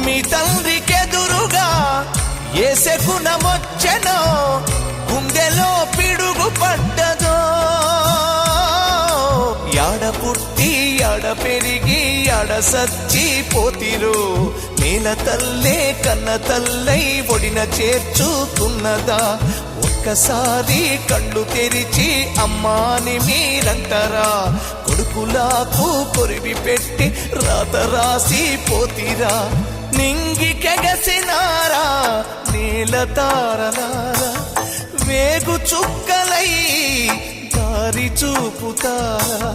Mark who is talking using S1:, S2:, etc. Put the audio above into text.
S1: మీ తండ్రికెదురుగా ఏసే గుణమొచ్చెనో గుండెలో పిడుగు పడ్డదో యాడ పుట్టి యాడ పెరిగి యాడ సచ్చి పోతిరో నేల తల్లే కన్న తల్లై ఒడిన చేర్చుతున్నదా ఒక్కసారి కళ్ళు తెరిచి అమ్మాని మీరంటారా కొడుకులాకు కొరివి పెట్టి రాత రాసి పోతిరా నింగికెగసినారా నేల తారలారా వేగు చుక్కలై దారి చూపుతారా